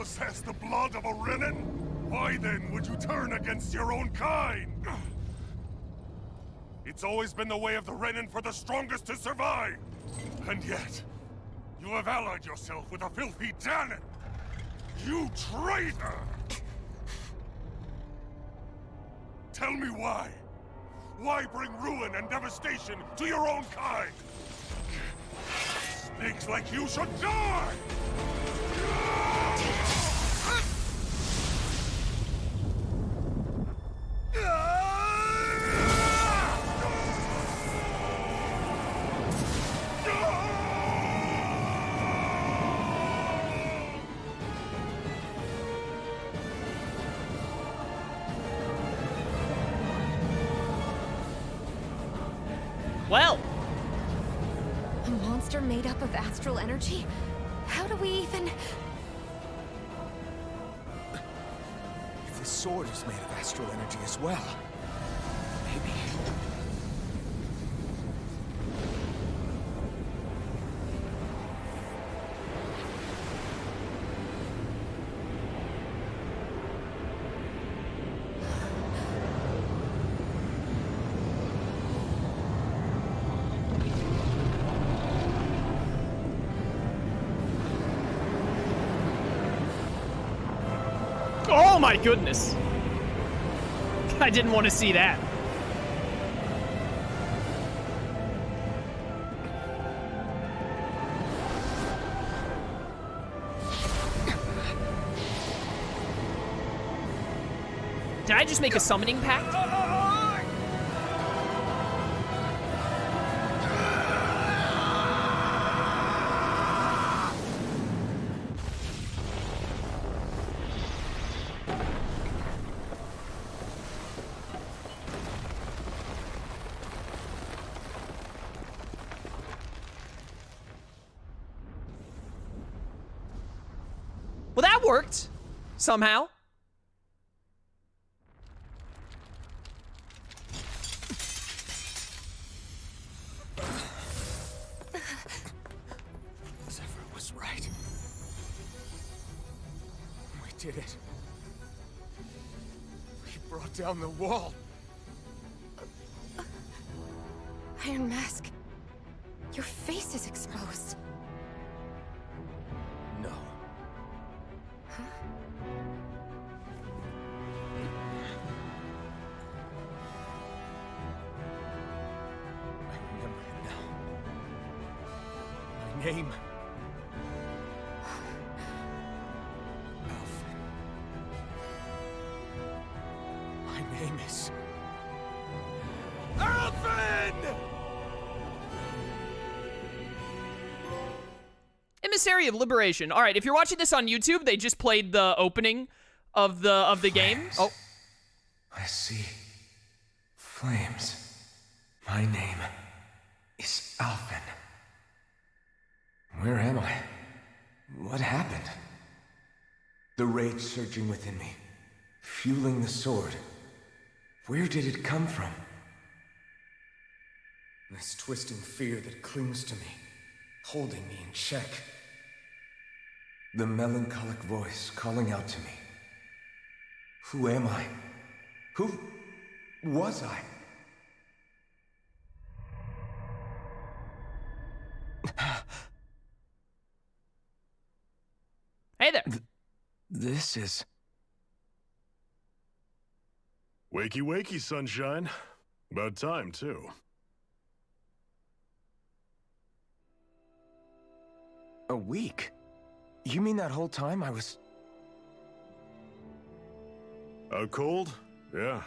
possess the blood of a Renan? Why then would you turn against your own kind? It's always been the way of the Renan for the strongest to survive! And yet, you have allied yourself with a filthy Dahna! You traitor! Tell me why? Why bring ruin and devastation to your own kind? Snakes like you should die! Well, a monster made up of astral energy? How do we even... If the sword is made of astral energy as well, maybe... oh my goodness. I didn't want to see that. Did I just make a summoning pact? Well, that worked somehow. Zephyr was right. We did it. We brought down the wall. Iron Mask, your face is exposed. No. I remember it now. My name. Alphen. My name is... Alphen! Emissary of Liberation. All right, if you're watching this on YouTube, they just played the opening of the game. Oh, I see. Flames. My name is Alphen. Where am I? What happened? The rage surging within me, fueling the sword. Where did it come from? This twisting fear that clings to me, holding me in check. The melancholic voice calling out to me. Who am I? Who was I? hey there. This is... Wakey, wakey, sunshine. About time, too. a week? You mean that whole time I was... Out cold? Yeah.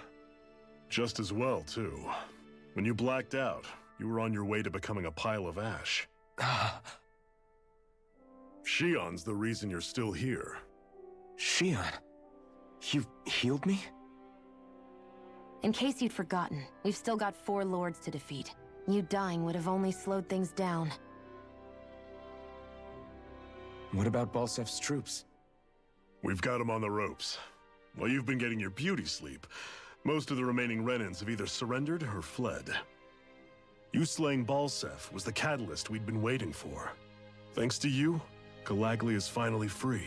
Just as well, too. When you blacked out, you were on your way to becoming a pile of ash. Shion's the reason you're still here. Shion, you healed me? In case you'd forgotten, we've still got 4 lords to defeat. You dying would have only slowed things down. What about Balsef's troops? We've got him on the ropes. While you've been getting your beauty sleep, most of the remaining Renans have either surrendered or fled. You slaying Balsef was the catalyst we'd been waiting for. Thanks to you, Calaglia is finally free.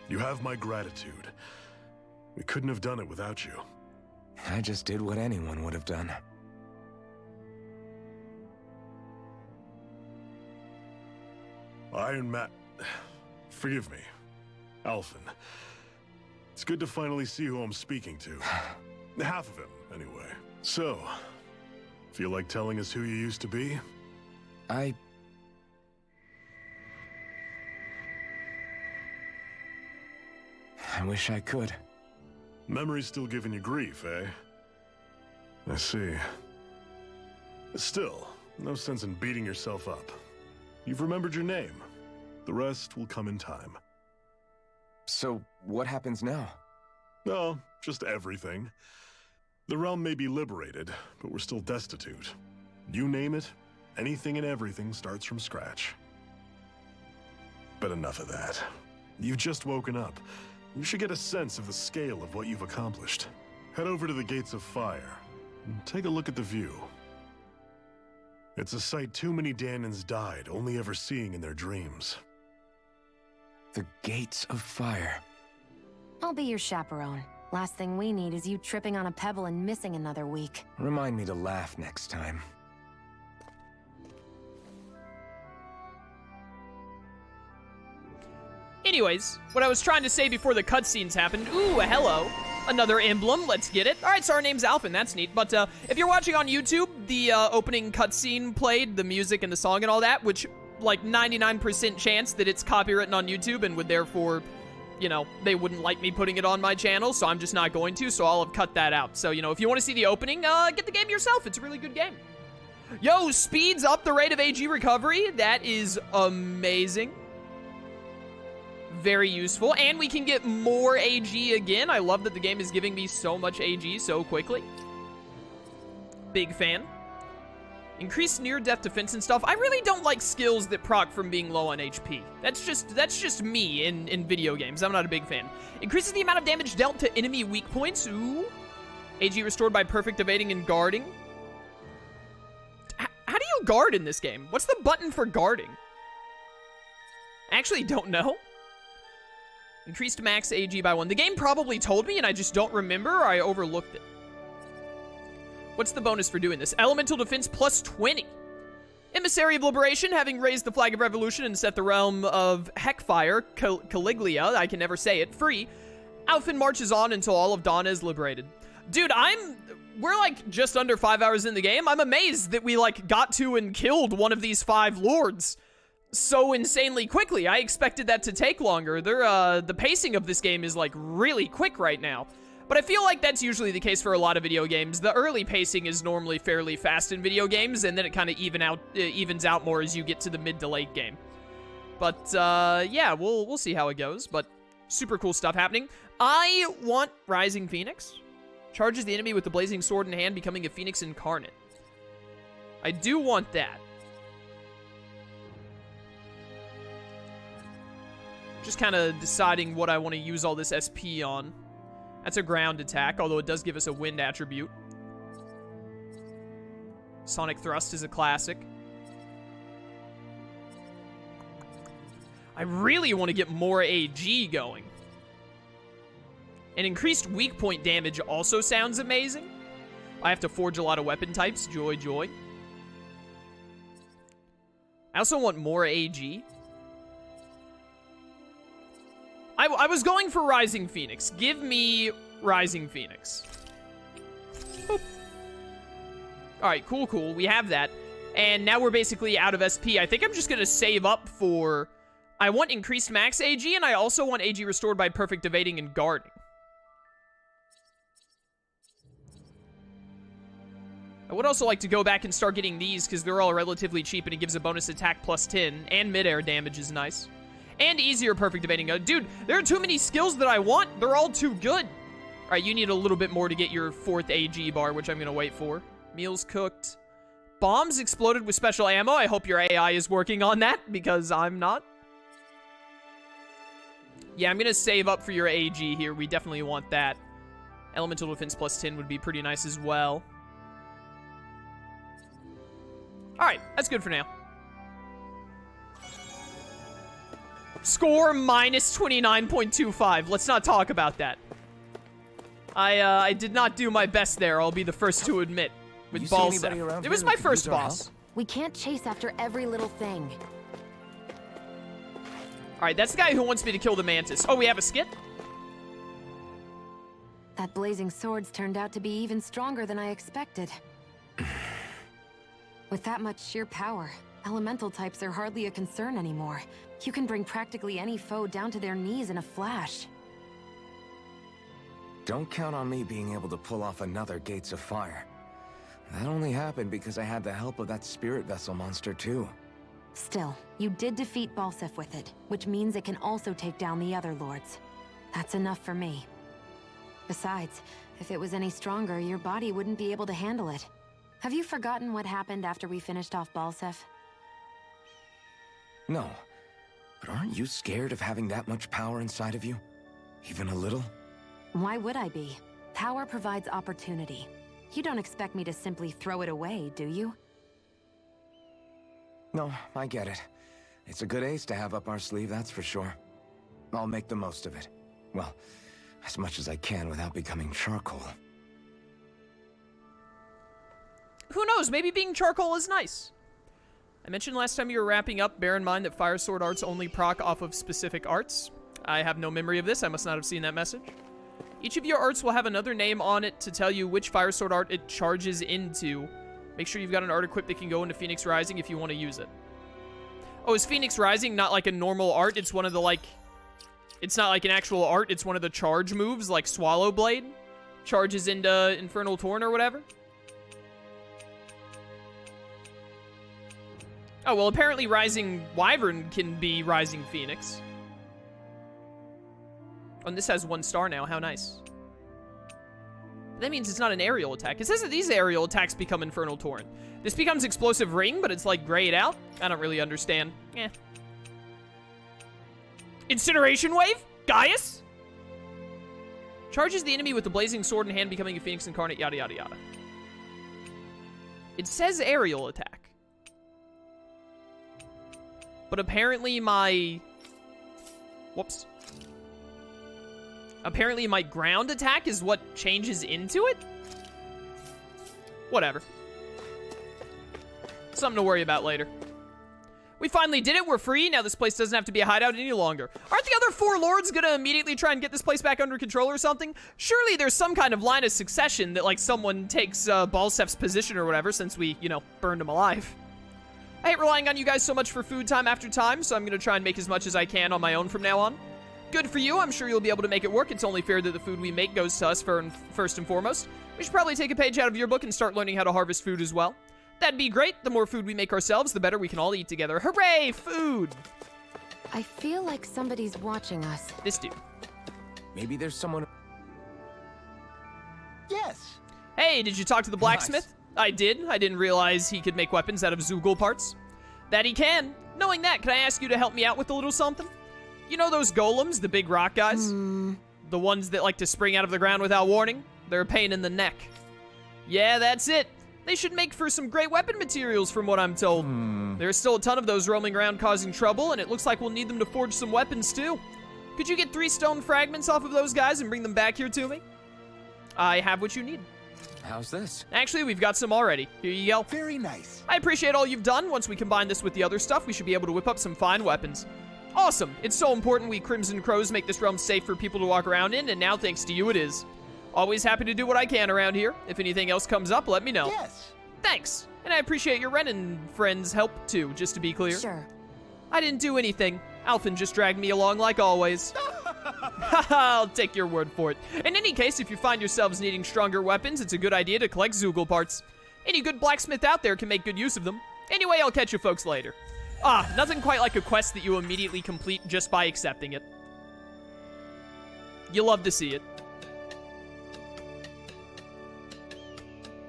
You have my gratitude. We couldn't have done it without you. I just did what anyone would have done. Iron Man... Forgive me. Alphen. It's good to finally see who I'm speaking to. Half of him, anyway. So, feel like telling us who you used to be? I wish I could. Memory's still giving you grief, eh? I see. Still, no sense in beating yourself up. You've remembered your name. The rest will come in time. So, what happens now? No, just everything. The realm may be liberated, but we're still destitute. You name it, anything and everything starts from scratch. But enough of that. You've just woken up. You should get a sense of the scale of what you've accomplished. Head over to the Gates of Fire, and take a look at the view. It's a sight too many Dahnans died only ever seeing in their dreams. The Gates of Fire. I'll be your chaperone. Last thing we need is you tripping on a pebble and missing another week. Remind me to laugh next time. Anyways, what I was trying to say before the cutscenes happened. Ooh, hello. Another emblem. Let's get it. All right, so our name's Alphen. That's neat. But if you're watching on YouTube, the opening cutscene played, the music and the song and all that, which, like, 99% chance that it's copywritten on YouTube and would therefore, you know, they wouldn't like me putting it on my channel, so I'm just not going to, so I'll have cut that out. So, you know, if you want to see the opening, get the game yourself. It's a really good game. Yo, speeds up the rate of AG recovery. That is amazing. Very useful, and we can get more AG again. I love that the game is giving me so much AG so quickly. Big fan. Increased near-death defense and stuff. I really don't like skills that proc from being low on HP. That's just me in video games. I'm not a big fan. Increases the amount of damage dealt to enemy weak points. Ooh. AG restored by perfect evading and guarding. How do you guard in this game? What's the button for guarding? I actually don't know. Increased max AG by 1. The game probably told me and I just don't remember, or I overlooked it. What's the bonus for doing this? Elemental defense plus 20. Emissary of Liberation, having raised the flag of revolution and set the realm of Heckfire, Calaglia, I can never say it, free. Alphen marches on until all of Dahna is liberated. Dude, we're like just under 5 hours in the game. I'm amazed that we like got to and killed one of these 5 lords so insanely quickly. I expected that to take longer. The pacing of this game is like really quick right now. But I feel like that's usually the case for a lot of video games. The early pacing is normally fairly fast in video games, and then it kind of evens out more as you get to the mid to late game. But yeah, we'll see how it goes. But super cool stuff happening. I want Rising Phoenix. Charges the enemy with the blazing sword in hand, becoming a Phoenix incarnate. I do want that. Just kind of deciding what I want to use all this SP on. That's a ground attack, although it does give us a wind attribute. Sonic Thrust is a classic. I really want to get more AG going. And increased weak point damage also sounds amazing. I have to forge a lot of weapon types. Joy, joy. I also want more AG. I was going for Rising Phoenix. Give me Rising Phoenix. Boop. Alright, cool, cool. We have that. And now we're basically out of SP. I think I'm just going to save up for... I want increased max AG, and I also want AG restored by perfect evading and guarding. I would also like to go back and start getting these, because they're all relatively cheap, and it gives a bonus attack plus 10, and midair damage is nice. And easier perfect evading. Dude, there are too many skills that I want. They're all too good. All right, you need a little bit more to get your 4th AG bar, which I'm going to wait for. Meals cooked. Bombs exploded with special ammo. I hope your AI is working on that, because I'm not. Yeah, I'm going to save up for your AG here. We definitely want that. Elemental defense plus 10 would be pretty nice as well. All right, that's good for now. Score minus 29.25. Let's not talk about that. I did not do my best there, I'll be the first to admit. With Balsef. It was my first boss. We can't chase after every little thing. Alright, that's the guy who wants me to kill the mantis. Oh, we have a skit? That blazing sword's turned out to be even stronger than I expected. With that much sheer power, elemental types are hardly a concern anymore. You can bring practically any foe down to their knees in a flash. Don't count on me being able to pull off another Gates of Fire. That only happened because I had the help of that spirit vessel monster too. Still, you did defeat Balsef with it, which means it can also take down the other lords. That's enough for me. Besides, if it was any stronger, your body wouldn't be able to handle it. Have you forgotten what happened after we finished off Balsef? No. But aren't you scared of having that much power inside of you? Even a little? Why would I be? Power provides opportunity. You don't expect me to simply throw it away, do you? No, I get it. It's a good ace to have up our sleeve, that's for sure. I'll make the most of it. Well, as much as I can without becoming charcoal. Who knows, maybe being charcoal is nice. I mentioned last time you were wrapping up, bear in mind that Fire Sword arts only proc off of specific arts. I have no memory of this, I must not have seen that message. Each of your arts will have another name on it to tell you which Fire Sword art it charges into. Make sure you've got an art equipped that can go into Phoenix Rising if you want to use it. Oh, is Phoenix Rising not like a normal art? It's one of the, like... It's not like an actual art, it's one of the charge moves, like Swallow Blade. Charges into Infernal Torrent or whatever. Oh, well, apparently Rising Wyvern can be Rising Phoenix. Oh, and this has 1 star now, how nice. That means it's not an aerial attack. It says that these aerial attacks become Infernal Torrent. This becomes Explosive Ring, but it's like grayed out. I don't really understand. Eh. Incineration Wave? Gaius? Charges the enemy with the blazing sword in hand, becoming a Phoenix incarnate, yada yada yada. It says aerial attack. But apparently my... Whoops. Apparently my ground attack is what changes into it? Whatever. Something to worry about later. We finally did it. We're free. Now this place doesn't have to be a hideout any longer. Aren't the other 4 lords gonna immediately try and get this place back under control or something? Surely there's some kind of line of succession that, like, someone takes Balsef's position or whatever since we, you know, burned him alive. I hate relying on you guys so much for food time after time, so I'm gonna try and make as much as I can on my own from now on. Good for you. I'm sure you'll be able to make it work. It's only fair that the food we make goes to us first and foremost. We should probably take a page out of your book and start learning how to harvest food as well. That'd be great. The more food we make ourselves, the better we can all eat together. Hooray, food! I feel like somebody's watching us. This dude. Maybe there's someone... Yes! Hey, did you talk to the blacksmith? Nice. I did. I didn't realize he could make weapons out of Zoogle parts. That he can. Knowing that, can I ask you to help me out with a little something? You know those golems, the big rock guys? The ones that like to spring out of the ground without warning? They're a pain in the neck. Yeah, that's it. They should make for some great weapon materials from what I'm told. There's still a ton of those roaming around causing trouble, and it looks like we'll need them to forge some weapons too. Could you get 3 stone fragments off of those guys and bring them back here to me? I have what you need. How's this? Actually, we've got some already. Here you go. Very nice. I appreciate all you've done. Once we combine this with the other stuff, we should be able to whip up some fine weapons. Awesome. It's so important we Crimson Crows make this realm safe for people to walk around in, and now thanks to you it is. Always happy to do what I can around here. If anything else comes up, let me know. Yes. Thanks. And I appreciate your Renan friends' help too, just to be clear. Sure. I didn't do anything. Alphen just dragged me along like always. I'll take your word for it. In any case, if you find yourselves needing stronger weapons, it's a good idea to collect Zoogle parts. Any good blacksmith out there can make good use of them. Anyway, I'll catch you folks later. Ah, nothing quite like a quest that you immediately complete just by accepting it. You love to see it.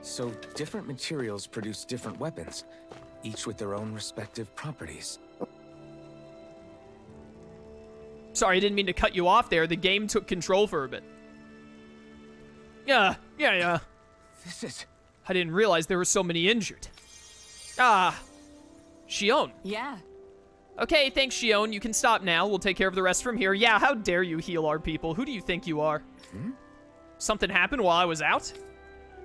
So, different materials produce different weapons, each with their own respective properties. Sorry, I didn't mean to cut you off there. The game took control for a bit. Yeah. This is... I didn't realize there were so many injured. Ah, Shion. Yeah. Okay, thanks, Shion. You can stop now. We'll take care of the rest from here. Yeah, how dare you heal our people? Who do you think you are? Something happened while I was out?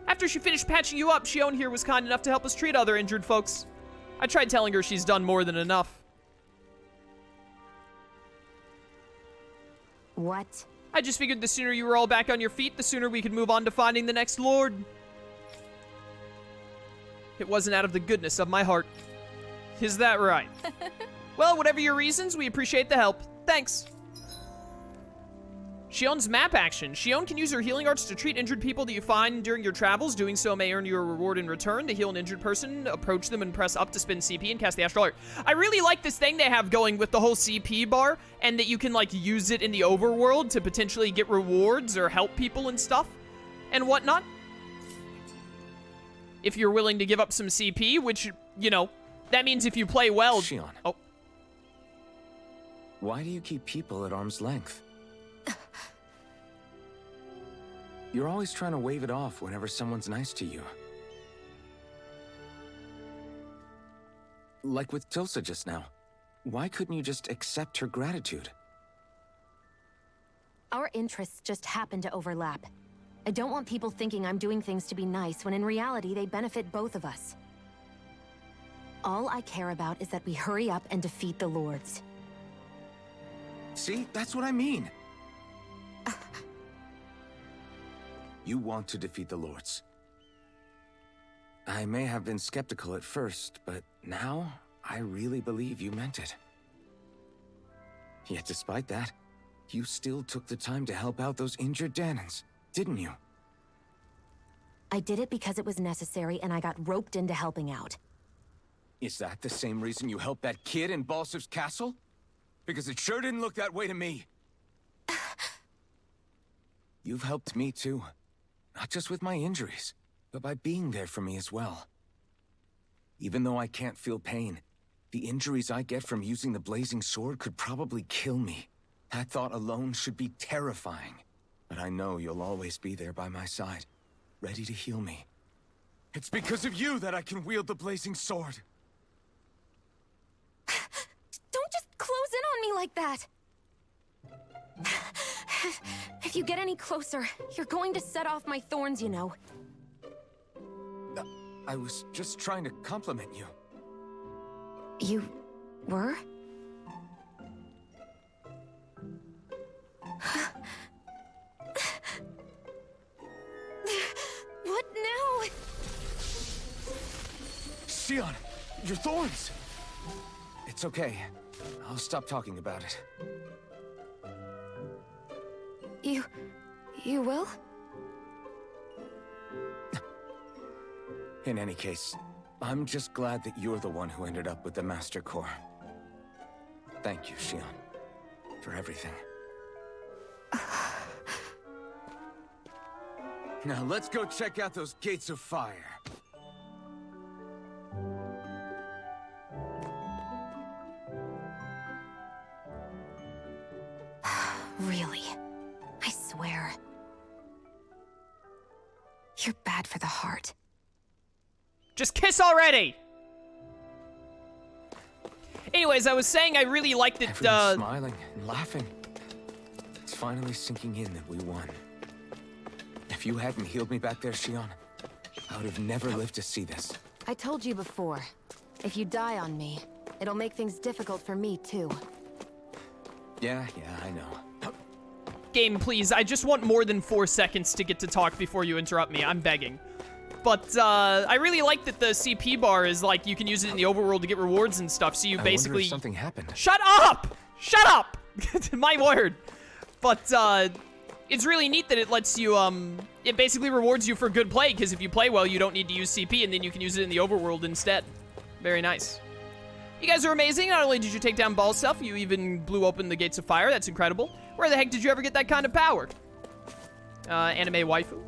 After she finished patching you up, Shion here was kind enough to help us treat other injured folks. I tried telling her she's done more than enough. What? I just figured the sooner you were all back on your feet, the sooner we could move on to finding the next lord. It wasn't out of the goodness of my heart. Is that right? Well, whatever your reasons, we appreciate the help. Thanks. Shion's map action. Shion can use her healing arts to treat injured people that you find during your travels. Doing so may earn you a reward in return. To heal an injured person, approach them and press up to spend CP and cast the Astral art. I really like this thing they have going with the whole CP bar, and that you can, like, use it in the overworld to potentially get rewards or help people and stuff and whatnot. If you're willing to give up some CP, which, you know, that means if you play well... Shion. Oh. Why do you keep people at arm's length? You're always trying to wave it off whenever someone's nice to you. Like with Tilsa just now. Why couldn't you just accept her gratitude? Our interests just happen to overlap. I don't want people thinking I'm doing things to be nice when in reality they benefit both of us. All I care about is that we hurry up and defeat the lords. See, that's what I mean. You want to defeat the lords. I may have been skeptical at first, but now I really believe you meant it. Yet despite that, you still took the time to help out those injured Dahnans, didn't you? I did it because it was necessary and I got roped into helping out. Is that the same reason you helped that kid in Balsev's castle? Because it sure didn't look that way to me. You've helped me too. Not just with my injuries, but by being there for me as well. Even though I can't feel pain, the injuries I get from using the blazing sword could probably kill me. That thought alone should be terrifying. But I know you'll always be there by my side, ready to heal me. It's because of you that I can wield the blazing sword. Don't just close in on me like that! If you get any closer, you're going to set off my thorns, you know. I was just trying to compliment you. You were? What now? Shion, your thorns! It's okay. I'll stop talking about it. You will? In any case, I'm just glad that you're the one who ended up with the Master Core. Thank you, Shion, for everything. Now let's go check out those gates of fire. Really? I swear. You're bad for the heart. Just kiss already! Anyways, I was saying I really liked that, Everyone's smiling and laughing. It's finally sinking in that we won. If you hadn't healed me back there, Shion, I would have never lived to see this. I told you before, if you die on me, it'll make things difficult for me, too. Yeah, I know. Game, please, I just want more than 4 seconds to get to talk before you interrupt me. I'm begging. But, I really like that the CP bar is, like, you can use it in the overworld to get rewards and stuff, so you basically... I wonder if something happened. Shut up! Shut up! My word. But, it's really neat that it lets you, it basically rewards you for good play, because if you play well, you don't need to use CP, and then you can use it in the overworld instead. Very nice. You guys are amazing. Not only did you take down Balsev, you even blew open the gates of fire. That's incredible. Where the heck did you ever get that kind of power? Anime waifu.